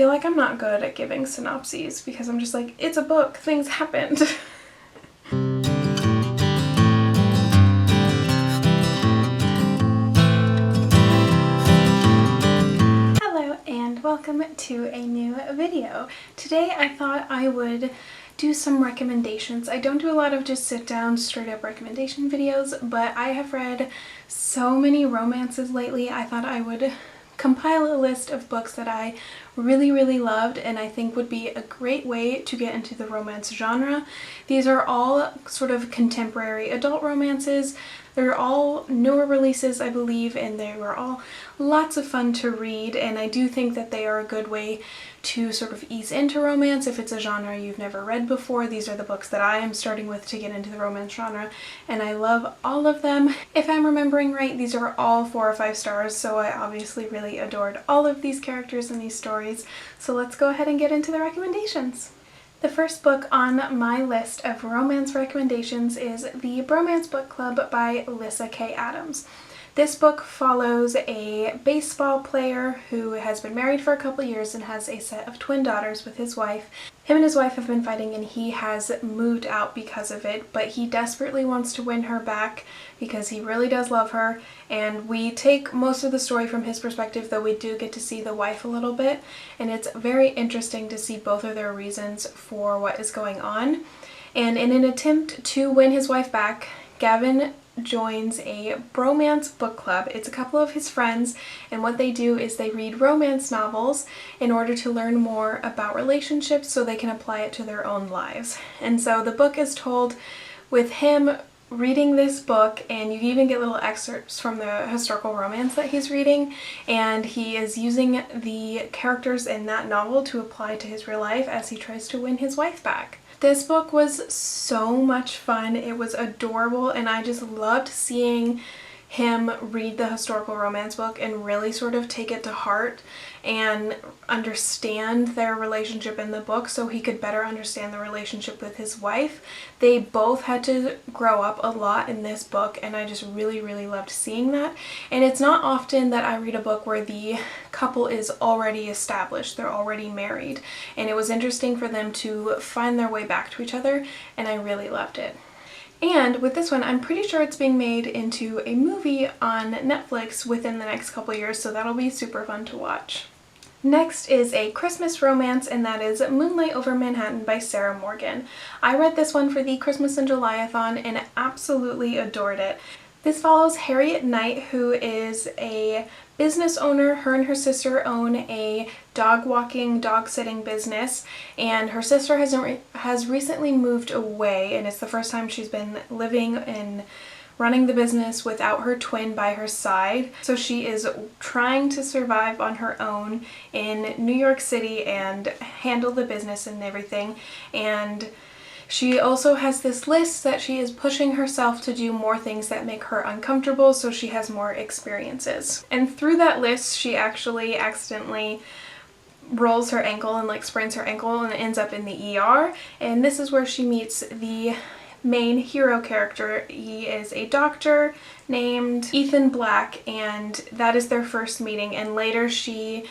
feel like I'm not good at giving synopses because I'm just like, it's a book, things happened. Hello and welcome to a new video. Today I thought I would do some recommendations. I don't do a lot of just sit down straight up recommendation videos, but I have read so many romances lately. I thought I would compile a list of books that I really loved and I think would be a great way to get into the romance genre. These are all sort of contemporary adult romances. They're all newer releases, I believe, and they were all lots of fun to read, and I do think that they are a good way to sort of ease into romance if it's a genre you've never read before. These are the books that I am starting with to get into the romance genre, and I love all of them. If I'm remembering right, these are all 4 or 5 stars, so I obviously really adored all of these characters and these stories. So let's go ahead and get into the recommendations. The first book on my list of romance recommendations is The Bromance Book Club by Lyssa Kay Adams. This book follows a baseball player who has been married for a couple years and has a set of twin daughters with his wife. Him and his wife have been fighting and he has moved out because of it, but he desperately wants to win her back because he really does love her, and we take most of the story from his perspective, though we do get to see the wife a little bit, and it's very interesting to see both of their reasons for what is going on. And in an attempt to win his wife back, Gavin joins a bromance book club. It's a couple of his friends, and what they do is they read romance novels in order to learn more about relationships so they can apply it to their own lives. And so the book is told with him reading this book, and you even get little excerpts from the historical romance that he's reading, and he is using the characters in that novel to apply to his real life as he tries to win his wife back. This book was so much fun. It was adorable, and I just loved seeing him read the historical romance book and really sort of take it to heart and understand their relationship in the book so he could better understand the relationship with his wife. They both had to grow up a lot in this book, and I just really loved seeing that. And it's not often that I read a book where the couple is already established, they're already married, and it was interesting for them to find their way back to each other, and I really loved it. And with this one, I'm pretty sure it's being made into a movie on Netflix within the next couple years, so that'll be super fun to watch. Next is a Christmas romance, and that is Moonlight over Manhattan by Sarah Morgan. I read this one for the Christmas in July-a-thon and absolutely adored it. This follows Harriet Knight, who is a business owner. Her and her sister own a dog walking, dog sitting business, and her sister has recently moved away, and it's the first time she's been living and running the business without her twin by her side. So she is trying to survive on her own in New York City and handle the business and everything. And she also has this list that she is pushing herself to do more things that make her uncomfortable so she has more experiences. And through that list, she actually accidentally rolls her ankle and like sprains her ankle and ends up in the ER. And this is where she meets the main hero character. He is a doctor named Ethan Black, and that is their first meeting, and later she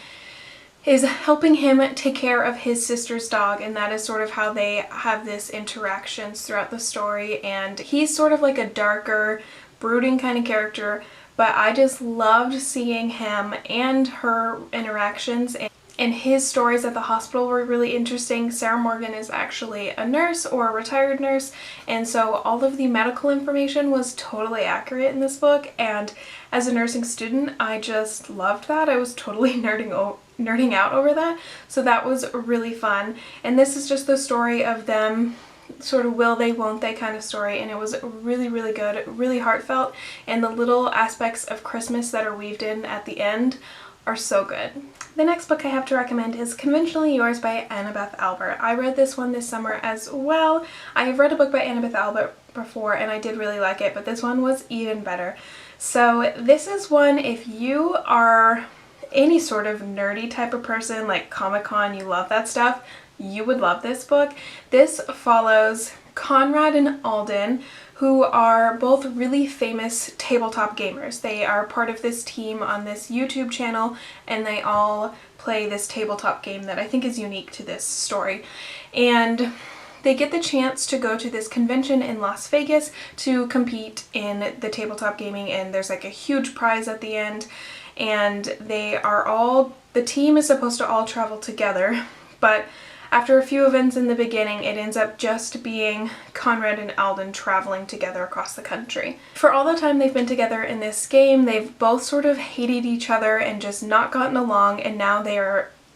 is helping him take care of his sister's dog, and that is sort of how they have this interactions throughout the story. And he's sort of like a darker, brooding kind of character, but I just loved seeing him and her interactions, and his stories at the hospital were really interesting. Sarah Morgan is actually a nurse or a retired nurse, and so all of the medical information was totally accurate in this book, and as a nursing student I just loved that. I was totally nerding out over that, so that was really fun. And this is just the story of them, sort of will they won't they kind of story, and it was really good, really heartfelt, and the little aspects of Christmas that are weaved in at the end are so good. The next book I have to recommend is Conventionally Yours by Annabeth Albert. I read this one this summer as well. I have read a book by Annabeth Albert before and I did really like it, but this one was even better. So this is one, if you are any sort of nerdy type of person, like Comic-Con, you love that stuff, you would love this book. This follows Conrad and Alden, who are both really famous tabletop gamers. They are part of this team on this YouTube channel, and they all play this tabletop game that I think is unique to this story. And they get the chance to go to this convention in Las Vegas to compete in the tabletop gaming, and there's like a huge prize at the end, and the team is supposed to all travel together, but after a few events in the beginning, it ends up just being Conrad and Alden traveling together across the country. For all the time they've been together in this game, they've both sort of hated each other and just not gotten along, and now they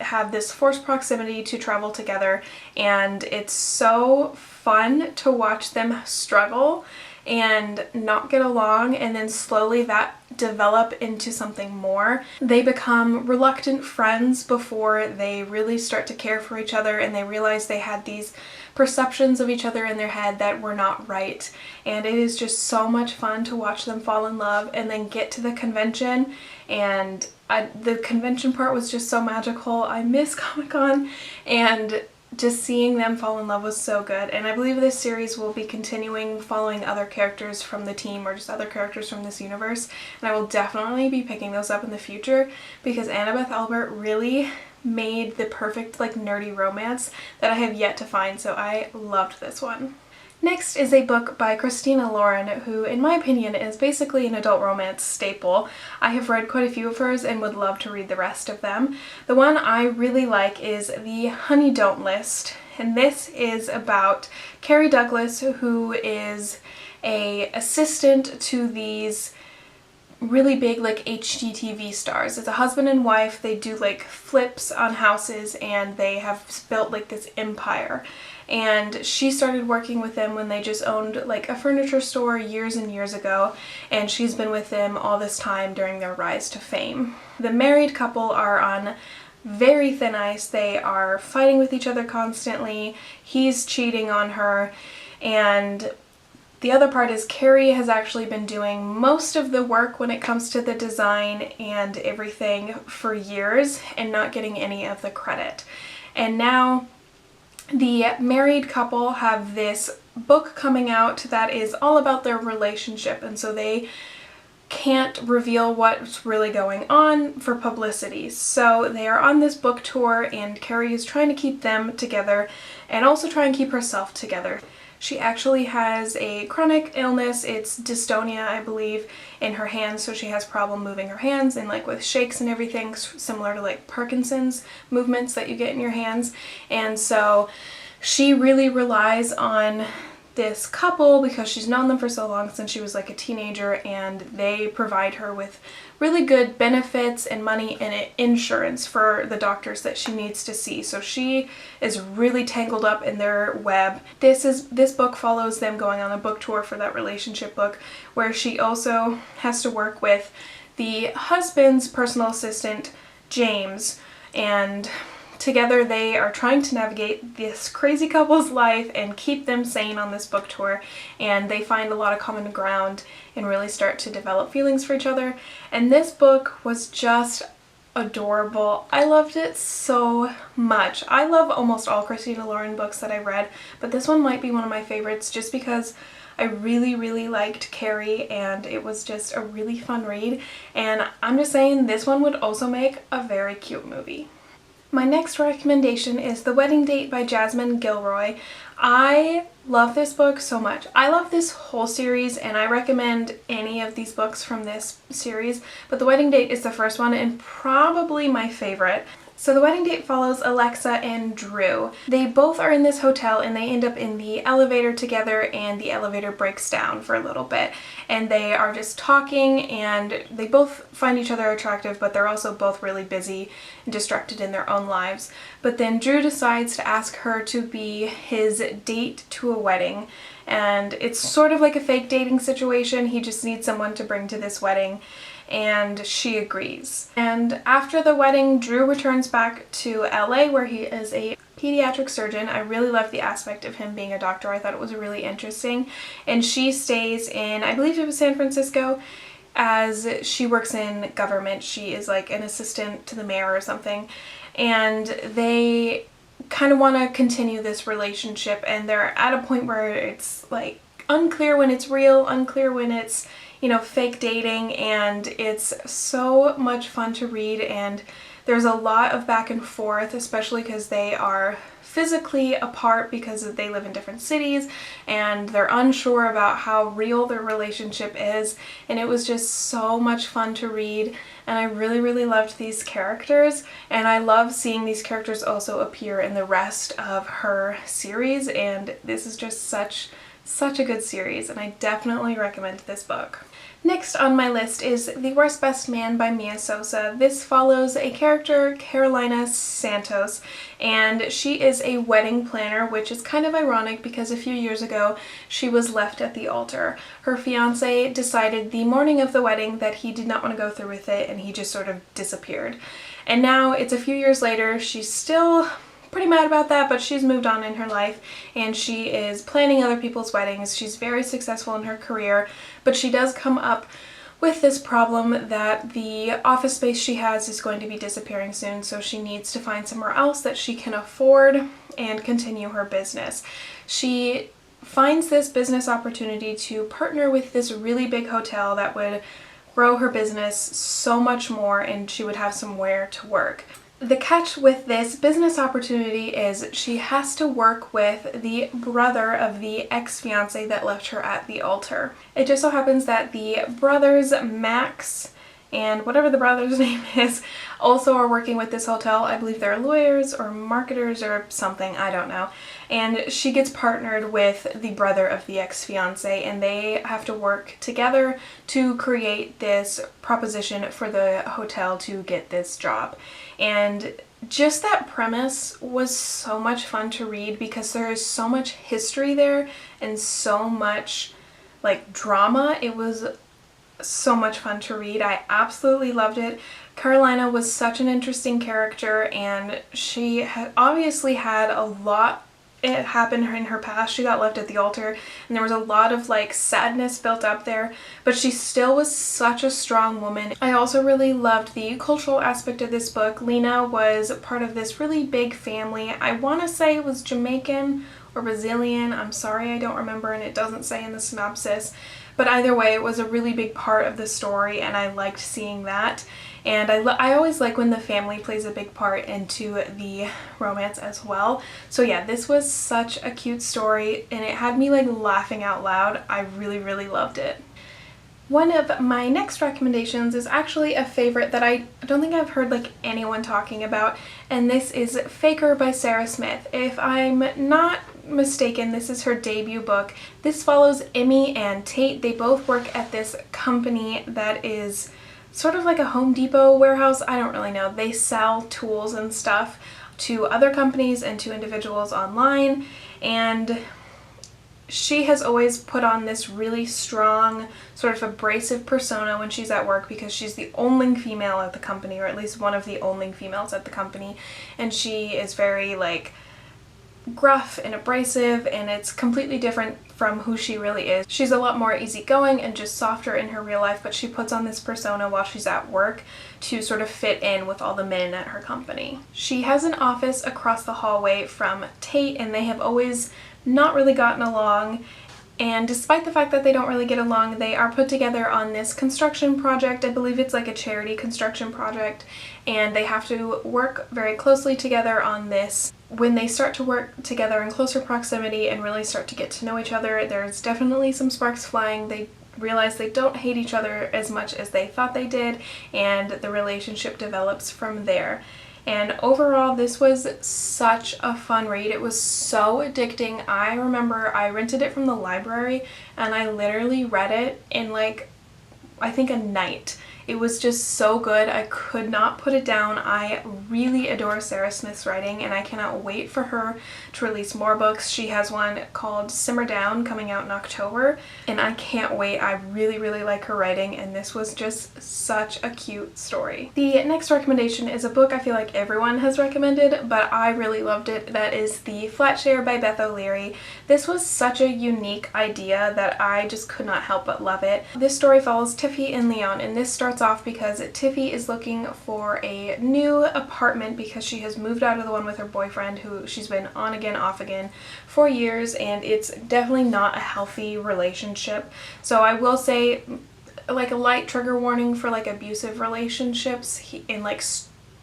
have this forced proximity to travel together, and it's so fun to watch them struggle and not get along, and then slowly that develop into something more. They become reluctant friends before they really start to care for each other, and they realize they had these perceptions of each other in their head that were not right, and it is just so much fun to watch them fall in love and then get to the convention. And the convention part was just so magical. I miss Comic-Con, and just seeing them fall in love was so good. And I believe this series will be continuing following other characters from the team or just other characters from this universe, and I will definitely be picking those up in the future because Annabeth Albert really made the perfect like nerdy romance that I have yet to find, so I loved this one. Next is a book by Christina Lauren, who in my opinion is basically an adult romance staple. I have read quite a few of hers and would love to read the rest of them. The one I really like is The Honey Don't List, and this is about Carrie Douglas, who is a assistant to these really big like HGTV stars. It's a husband and wife. They do like flips on houses, and they have built like this empire. And she started working with them when they just owned like a furniture store years and years ago, and she's been with them all this time during their rise to fame. The married couple are on very thin ice. They are fighting with each other constantly. He's cheating on her, and the other part is Carrie has actually been doing most of the work when it comes to the design and everything for years and not getting any of the credit. And now the married couple have this book coming out that is all about their relationship, and so they can't reveal what's really going on for publicity. So they are on this book tour, and Carrie is trying to keep them together and also try and keep herself together. She actually has a chronic illness. It's dystonia, I believe, in her hands, so she has problem moving her hands and like with shakes and everything, similar to like Parkinson's movements that you get in your hands. And so she really relies on this couple because she's known them for so long, since she was like a teenager, and they provide her with really good benefits and money and insurance for the doctors that she needs to see. So she is really tangled up in their web. This book follows them going on a book tour for that relationship book, where she also has to work with the husband's personal assistant, James, and together they are trying to navigate this crazy couple's life and keep them sane on this book tour, and they find a lot of common ground and really start to develop feelings for each other. And this book was just adorable. I loved it so much. I love almost all Christina Lauren books that I read, but this one might be one of my favorites just because I really liked Carrie, and it was just a really fun read. And I'm just saying, this one would also make a very cute movie. My next recommendation is The Wedding Date by Jasmine Gilroy. I love this book so much. I love this whole series, and I recommend any of these books from this series, but The Wedding Date is the first one and probably my favorite. So The Wedding Date follows Alexa and Drew. They both are in this hotel, and they end up in the elevator together, and the elevator breaks down for a little bit, and they are just talking, and they both find each other attractive, but they're also both really busy and distracted in their own lives. But then Drew decides to ask her to be his date to a wedding, and it's sort of like a fake dating situation. He just needs someone to bring to this wedding, and she agrees. And after the wedding, Drew returns back to LA, where he is a pediatric surgeon. I really love the aspect of him being a doctor. I thought it was really interesting. And she stays in, I believe it was San Francisco, as she works in government. She is like an assistant to the mayor or something. And they kind of want to continue this relationship, and they're at a point where it's like unclear when it's real, unclear when it's, you know, fake dating, and it's so much fun to read, and there's a lot of back and forth, especially because they are physically apart because they live in different cities and they're unsure about how real their relationship is, and it was just so much fun to read, and I really loved these characters, and I love seeing these characters also appear in the rest of her series, and this is just such a good series, and I definitely recommend this book. Next on my list is The Worst Best Man by Mia Sosa. This follows a character, Carolina Santos, and she is a wedding planner, which is kind of ironic because a few years ago she was left at the altar. Her fiance decided the morning of the wedding that he did not want to go through with it, and he just sort of disappeared. And now it's a few years later, she's still pretty mad about that, but she's moved on in her life and she is planning other people's weddings. She's very successful in her career, but she does come up with this problem that the office space she has is going to be disappearing soon, so she needs to find somewhere else that she can afford and continue her business. She finds this business opportunity to partner with this really big hotel that would grow her business so much more, and she would have somewhere to work. The catch with this business opportunity is she has to work with the brother of the ex-fiance that left her at the altar. It just so happens that the brothers, Max and whatever the brother's name is, also are working with this hotel. I believe they're lawyers or marketers or something, I don't know. And she gets partnered with the brother of the ex-fiance, and they have to work together to create this proposition for the hotel to get this job. And just that premise was so much fun to read because there is so much history there and so much like drama. It was so much fun to read. I absolutely loved it. Carolina was such an interesting character, and she had obviously had a lot it happened in her past. She got left at the altar and there was a lot of like sadness built up there, but she still was such a strong woman. I also really loved the cultural aspect of this book. Lena was part of this really big family. I want to say it was Jamaican or Brazilian. I'm sorry, I don't remember, and it doesn't say in the synopsis. But either way, it was a really big part of the story, and I liked seeing that. And I always like when the family plays a big part into the romance as well. So yeah, this was such a cute story, and it had me like laughing out loud. I really loved it. One of my next recommendations is actually a favorite that I don't think I've heard like anyone talking about, and this is Faker by Sarah Smith. If I'm not mistaken, this is her debut book. This follows Emmy and Tate. They both work at this company that is sort of like a Home Depot warehouse. I don't really know. They sell tools and stuff to other companies and to individuals online, and she has always put on this really strong, sort of abrasive persona when she's at work because she's the only female at the company, or at least one of the only females at the company, and she is very like gruff and abrasive, and it's completely different from who she really is. She's a lot more easygoing and just softer in her real life, but she puts on this persona while she's at work to sort of fit in with all the men at her company. She has an office across the hallway from Tate, and they have always not really gotten along, and despite the fact that they don't really get along, they are put together on this construction project. I believe it's like a charity construction project, and they have to work very closely together on this. When they start to work together in closer proximity and really start to get to know each other, there's definitely some sparks flying. They realize they don't hate each other as much as they thought they did, and the relationship develops from there. And overall, this was such a fun read. It was so addicting. I remember I rented it from the library and I literally read it in like, I think a night. It was just so good. I could not put it down. I really adore Sarah Smith's writing, and I cannot wait for her to release more books. She has one called Simmer Down coming out in October, and I can't wait. I really like her writing, and this was just such a cute story. The next recommendation is a book I feel like everyone has recommended, but I really loved it. That is The Flatshare by Beth O'Leary. This was such a unique idea that I just could not help but love it. This story follows Tiffy and Leon, and this starts starts off because Tiffy is looking for a new apartment because she has moved out of the one with her boyfriend who she's been on again, off again for years, and it's definitely not a healthy relationship. So I will say, like, a light trigger warning for like abusive relationships and like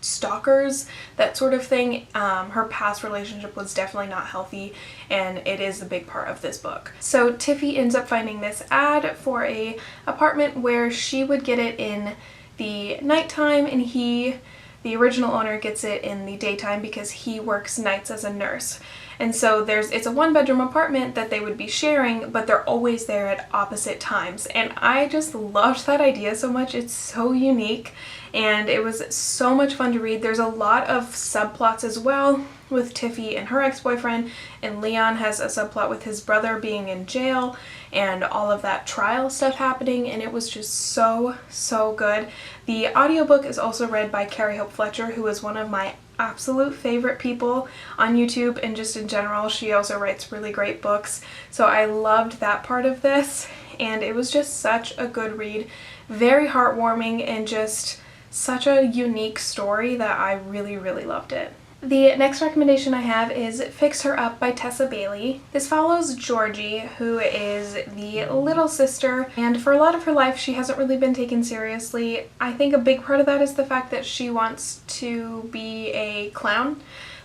stalkers, that sort of thing. Her past relationship was definitely not healthy, and it is a big part of this book. So Tiffy ends up finding this ad for a apartment where she would get it in the nighttime, and the original owner, gets it in the daytime because he works nights as a nurse. And so it's a 1-bedroom apartment that they would be sharing, but they're always there at opposite times. And I just loved that idea so much. It's so unique, and it was so much fun to read. There's a lot of subplots as well with Tiffy and her ex-boyfriend, and Leon has a subplot with his brother being in jail and all of that trial stuff happening, and it was just so, so good. The audiobook is also read by Carrie Hope Fletcher, who is one of my absolute favorite people on YouTube and just in general. She also writes really great books, so I loved that part of this, and it was just such a good read. Very heartwarming and just such a unique story that I really, really loved it. The next recommendation I have is Fix Her Up by Tessa Bailey. This follows Georgie, who is the little sister, and for a lot of her life she hasn't really been taken seriously. I think a big part of that is the fact that she wants to be a clown.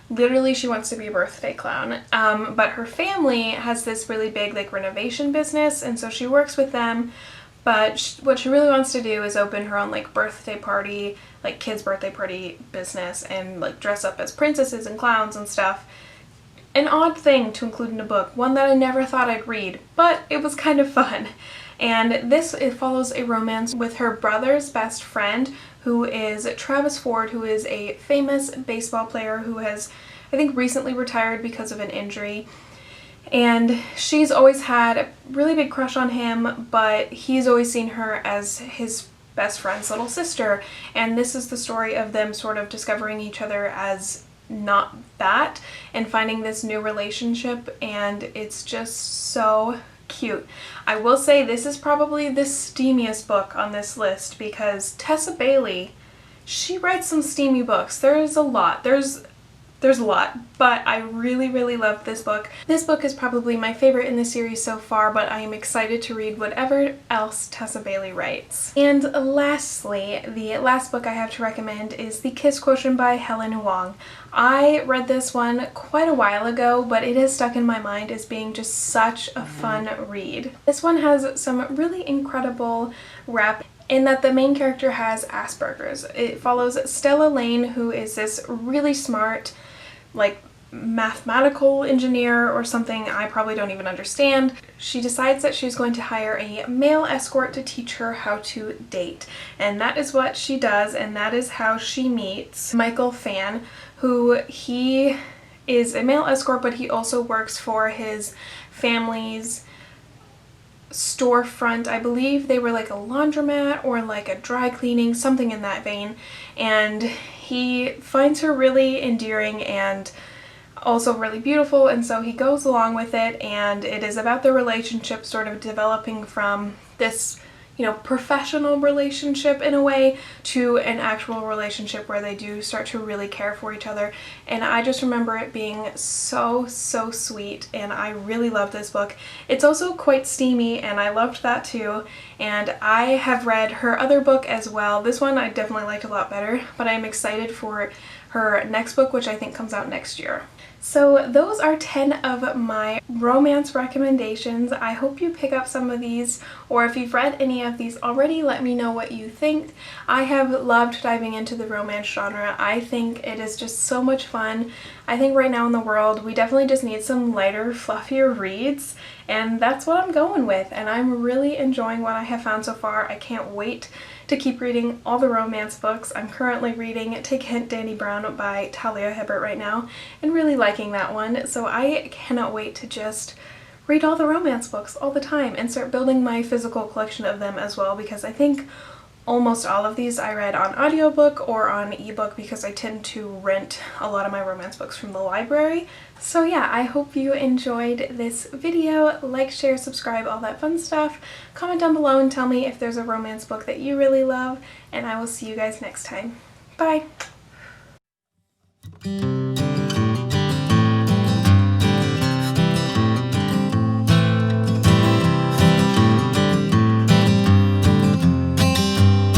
Literally, she wants to be a birthday clown. But her family has this really big like renovation business, and so she works with them. But what she really wants to do is open her own like birthday party, like kids' birthday party business, and like dress up as princesses and clowns and stuff. An odd thing to include in a book, one that I never thought I'd read, but it was kind of fun. And it follows a romance with her brother's best friend, who is Travis Ford, who is a famous baseball player who has, I think, recently retired because of an injury. And she's always had a really big crush on him, but he's always seen her as his best friend's little sister. And this is the story of them sort of discovering each other as not that and finding this new relationship, and it's just so cute. I will say this is probably the steamiest book on this list because Tessa Bailey, she writes some steamy books. There's a lot, but I really, really loved this book. This book is probably my favorite in the series so far, but I am excited to read whatever else Tessa Bailey writes. And lastly, the last book I have to recommend is The Kiss Quotient by Helen Huang. I read this one quite a while ago, but it has stuck in my mind as being just such a fun read. This one has some really incredible rap in that the main character has Asperger's. It follows Stella Lane, who is this really smart, like, mathematical engineer or something I probably don't even understand. She decides that she's going to hire a male escort to teach her how to date, and that is what she does, and that is how she meets Michael Fan, who he is a male escort, but he also works for his family's storefront. I believe they were like a laundromat or like a dry cleaning, something in that vein, and he finds her really endearing and also really beautiful, and so he goes along with it, and it is about the relationship sort of developing from this, you know, professional relationship in a way to an actual relationship where they do start to really care for each other. And I just remember it being so, so sweet, and I really love this book. It's also quite steamy, and I loved that too. And I have read her other book as well. This one I definitely liked a lot better, but I'm excited for her next book, which I think comes out next year. So those are 10 of my romance recommendations. I hope you pick up some of these, or if you've read any of these already, let me know what you think. I have loved diving into the romance genre. I think it is just so much fun. I think right now in the world we definitely just need some lighter, fluffier reads, and that's what I'm going with, and I'm really enjoying what I have found so far. I can't wait to keep reading all the romance books. I'm currently reading Take a Hint, Danny Brown by Talia Hibbert right now and really liking that one, so I cannot wait to just read all the romance books all the time and start building my physical collection of them as well, because I think almost all of these I read on audiobook or on ebook because I tend to rent a lot of my romance books from the library. So yeah, I hope you enjoyed this video. Like, share, subscribe, all that fun stuff. Comment down below and tell me if there's a romance book that you really love, and I will see you guys next time. Bye!